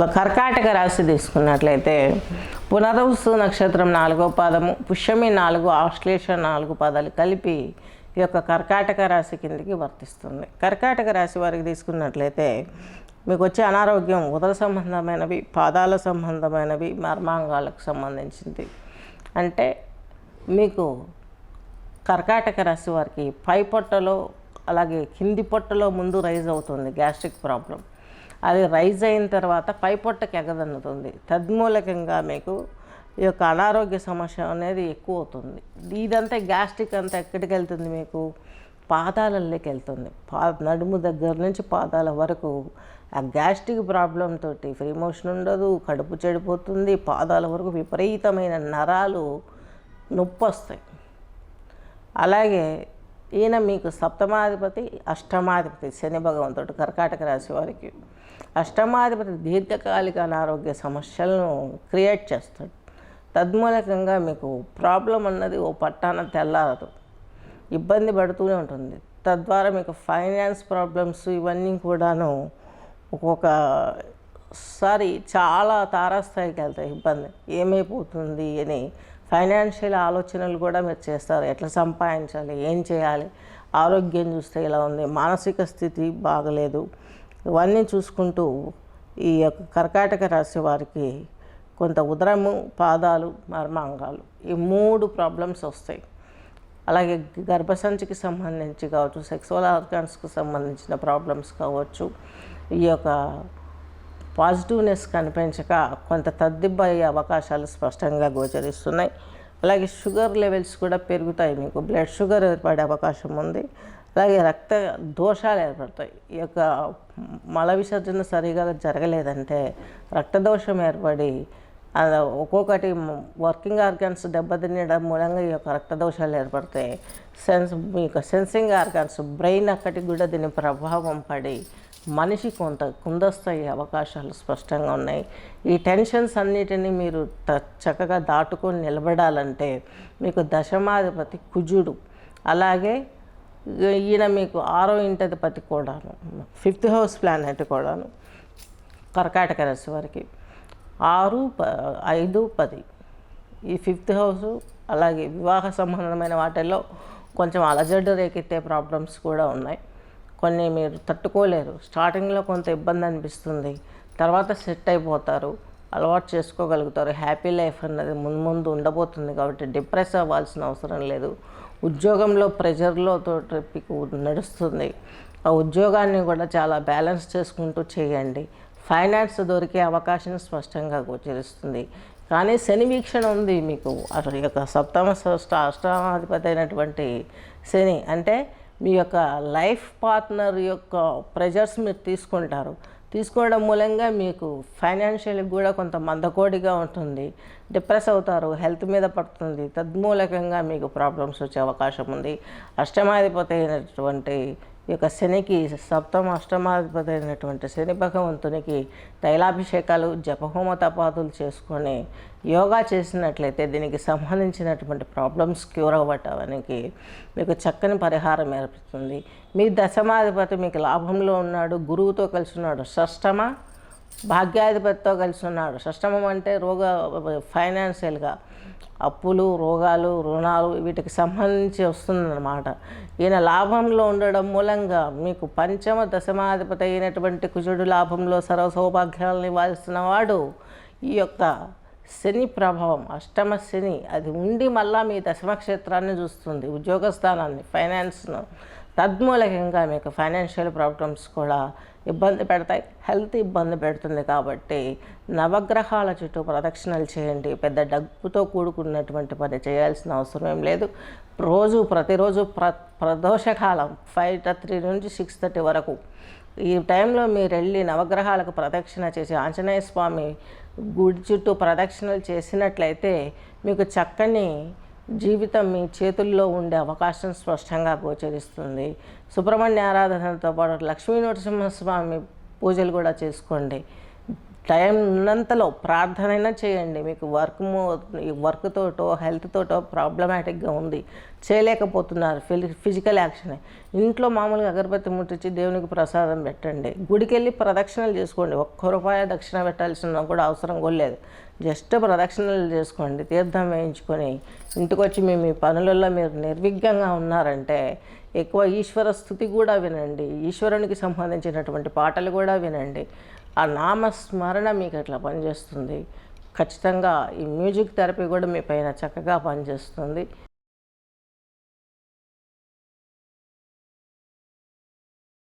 కర్కాటక రాశి తీసుకున్నట్లయితే పునర్వసు నక్షత్రం 4వ పాదము, పుష్యమి 4, ఆశ్లేష 4 పాదాలు కలిపి ఈ యొక్క కర్కాటక రాశి కిందికి వర్తిస్తుంది. కర్కాటక రాశి వారికి తీసుకున్నట్లయితే మీకు వచ్చే అనారోగ్యం ఉదర సంబంధమైనవి, పాదాల సంబంధమైనవి, మర్మాంగాలకు సంబంధించింది. అంటే మీకు కర్కాటక రాశి వారికి పై పొట్టలో అలాగే కింది పొట్టలో ముందు రైజ్ అవుతుంది గ్యాస్ట్రిక్ ప్రాబ్లం. అది రైజ్ అయిన తర్వాత పై పొట్టకి ఎగదన్నుతుంది. తద్మూలకంగా మీకు ఈ యొక్క అనారోగ్య సమస్య అనేది ఎక్కువ అవుతుంది. ఇదంతా గ్యాస్ట్రిక్ అంతా ఎక్కడికి వెళ్తుంది, మీకు పాదాలలోకి వెళ్తుంది. నడుము దగ్గర నుంచి పాదాల వరకు ఆ గ్యాస్ట్రిక్ ప్రాబ్లం తోటి ఫ్రీ మోషన్ ఉండదు, కడుపు చెడిపోతుంది, పాదాల వరకు విపరీతమైన నరాలు నొప్పి వస్తాయి. అలాగే ఈయన మీకు సప్తమాధిపతి, అష్టమాధిపతి శని భగవంతుడు కర్కాటక రాశి వారికి. అష్టమాధిపతి దీర్ఘకాలిక అనారోగ్య సమస్యలను క్రియేట్ చేస్తాడు. తద్మూలకంగా మీకు ప్రాబ్లం అన్నది ఓ పట్టాన తెల్లారదు, ఇబ్బంది పడుతూనే ఉంటుంది. తద్వారా మీకు ఫైనాన్స్ ప్రాబ్లమ్స్ ఇవన్నీ కూడాను ఒక్కొక్కసారి చాలా తారాస్థాయికి వెళ్తాయి. ఇబ్బంది ఏమైపోతుంది అని ఫైనాన్షియల్ ఆలోచనలు కూడా మీరు చేస్తారు. ఎట్లా సంపాదించాలి, ఏం చేయాలి, ఆరోగ్యం చూస్తే ఇలా ఉంది, మానసిక స్థితి బాగలేదు, ఇవన్నీ చూసుకుంటూ ఈ యొక్క కర్కాటక రాశి వారికి కొంత ఉదరము, పాదాలు, మర్మాంగాలు ఈ 3 ప్రాబ్లమ్స్ వస్తాయి. అలాగే గర్భసంచికి సంబంధించి కావచ్చు, సెక్సువల్ ఆర్గాన్స్కి సంబంధించిన ప్రాబ్లమ్స్ కావచ్చు, ఈ యొక్క పాజిటివ్నెస్ కనిపించక కొంత తద్దిబ్బ అయ్యే అవకాశాలు స్పష్టంగా గోచరిస్తున్నాయి. అలాగే షుగర్ లెవెల్స్ కూడా పెరుగుతాయి, మీకు బ్లడ్ షుగర్ ఏర్పడే అవకాశం ఉంది. అలాగే రక్త దోషాలు ఏర్పడతాయి. ఈ యొక్క మల విసర్జన సరిగా జరగలేదంటే రక్తదోషం ఏర్పడి ఒక్కొక్కటి వర్కింగ్ ఆర్గాన్స్ దెబ్బతినడం మూలంగా ఈ యొక్క రక్తదోషాలు ఏర్పడతాయి. మీ యొక్క సెన్సింగ్ ఆర్గాన్స్ బ్రెయిన్ అక్కడికి కూడా దీని ప్రభావం పడి మనిషి కొంత కుందస్తయ్యే అవకాశాలు స్పష్టంగా ఉన్నాయి. ఈ టెన్షన్స్ అన్నిటినీ మీరు చక్కగా దాటుకొని నిలబడాలంటే మీకు దశమాధిపతి కుజుడు, అలాగే ఈయన మీకు 6వ ఇంటధిపతి కూడాను, 5th హౌస్ ప్లానెట్ కూడాను కర్కాటక రాశి వారికి 6, 5, 10 ఈ 5th హౌస్. అలాగే వివాహ సంబంధమైన వాటిల్లో కొంచెం అలజడి రేకెత్తే ప్రాబ్లమ్స్ కూడా ఉన్నాయి. కొన్ని మీరు తట్టుకోలేరు. స్టార్టింగ్లో కొంత ఇబ్బంది అనిపిస్తుంది, తర్వాత సెట్ అయిపోతారు, అలవాటు చేసుకోగలుగుతారు. హ్యాపీ లైఫ్ అన్నది ముందు ఉండబోతుంది కాబట్టి డిప్రెస్ అవ్వాల్సిన అవసరం లేదు. ఉద్యోగంలో ప్రెజర్లో మీకు నడుస్తుంది. ఆ ఉద్యోగాన్ని కూడా చాలా బ్యాలెన్స్ చేసుకుంటూ చేయండి. ఫైనాన్స్ దొరికే అవకాశం స్పష్టంగా గోచరిస్తుంది. కానీ శని వీక్షణ ఉంది మీకు. అటు యొక్క సప్తమ అష్టమాధిపతి అయినటువంటి శని అంటే మీ యొక్క లైఫ్ పార్ట్నర్ యొక్క ప్రెజర్స్ మీరు తీసుకోవడం మూలంగా మీకు ఫైనాన్షియల్గా కూడా కొంత మందకోడిగా ఉంటుంది, డిప్రెస్ అవుతారు, హెల్త్ మీద పడుతుంది. తద్మూలకంగా మీకు ప్రాబ్లమ్స్ వచ్చే అవకాశం ఉంది. అష్టమాధిపతి అయినటువంటి ఈ యొక్క శనికి, అష్టమాధిపతి అయినటువంటి శని భగవంతునికి తైలాభిషేకాలు, జపహోమ తపాదులు చేసుకొని యోగా చేసినట్లయితే దీనికి సంబంధించినటువంటి ప్రాబ్లమ్స్ క్యూర్ అవ్వటానికి మీకు చక్కని పరిహారం ఏర్పడుతుంది. మీ దశమాధిపతి మీకు లాభంలో ఉన్నాడు, గురువుతో కలిసి ఉన్నాడు. షష్టమ భాగ్యాధిపతితో కలిసి ఉన్నాడు. షష్టమం అంటే ఫైనాన్షియల్గా అప్పులు, రోగాలు, రుణాలు వీటికి సంబంధించి వస్తుందన్నమాట. ఈయన లాభంలో ఉండడం మూలంగా మీకు పంచమ దశమాధిపతి అయినటువంటి కుజుడు లాభంలో సర్వ సౌభాగ్యాలను ఇవ్వాల్సిన వాడు ఈ యొక్క శని ప్రభావం, అష్టమ శని అది ఉండి మళ్ళా మీ దశమ క్షేత్రాన్ని చూస్తుంది, ఉద్యోగ స్థానాన్ని, ఫైనాన్స్ను. తద్మూలకంగా మీకు ఫైనాన్షియల్ ప్రాబ్లమ్స్ కూడా ఇబ్బంది పెడతాయి, హెల్త్ ఇబ్బంది పెడుతుంది. కాబట్టి నవగ్రహాల చుట్టూ ప్రదక్షిణలు చేయండి. పెద్ద డబ్బుతో కూడుకున్నటువంటి పని చేయాల్సిన అవసరం ఏం లేదు. ప్రతిరోజు ప్రదోషకాలం 5:30 నుంచి 6:30 వరకు ఈ టైంలో మీరు వెళ్ళి నవగ్రహాలకు ప్రదక్షిణ చేసి ఆంజనేయ స్వామి గుడి చుట్టూ ప్రదక్షిణలు చేసినట్లయితే మీకు చక్కని జీవితం మీ చేతుల్లో ఉండే అవకాశం స్పష్టంగా గోచరిస్తుంది. సుబ్రహ్మణ్య ఆరాధనతో పాటు లక్ష్మీ నరసింహస్వామి పూజలు కూడా చేసుకోండి. టైం ఉన్నంతలో ప్రార్థనైనా చేయండి. మీకు వర్క్తోటో హెల్త్తోటో ప్రాబ్లమాటిక్గా ఉంది, చేయలేకపోతున్నారు, ఫిజికల్ యాక్షన్ ఇంట్లో మామూలుగా అగరబత్తి ముట్టించి దేవునికి ప్రసాదం పెట్టండి. గుడికి వెళ్ళి ప్రదక్షిణలు చేసుకోండి. ₹1 దక్షిణ పెట్టాల్సిన కూడా అవసరం కూడా లేదు. జస్ట్ ప్రదక్షిణలు చేసుకోండి, తీర్థం వేయించుకొని ఇంటికి వచ్చి మీ పనులలో మీరు నిర్విఘ్నంగా ఉన్నారంటే ఎక్కువ ఈశ్వర స్థుతి కూడా వినండి, ఈశ్వరునికి సంబంధించినటువంటి పాటలు కూడా వినండి. ఆ నామస్మరణ మీకు అట్లా పనిచేస్తుంది. ఖచ్చితంగా ఈ మ్యూజిక్ థెరపీ కూడా మీ పైన చక్కగా పనిచేస్తుంది.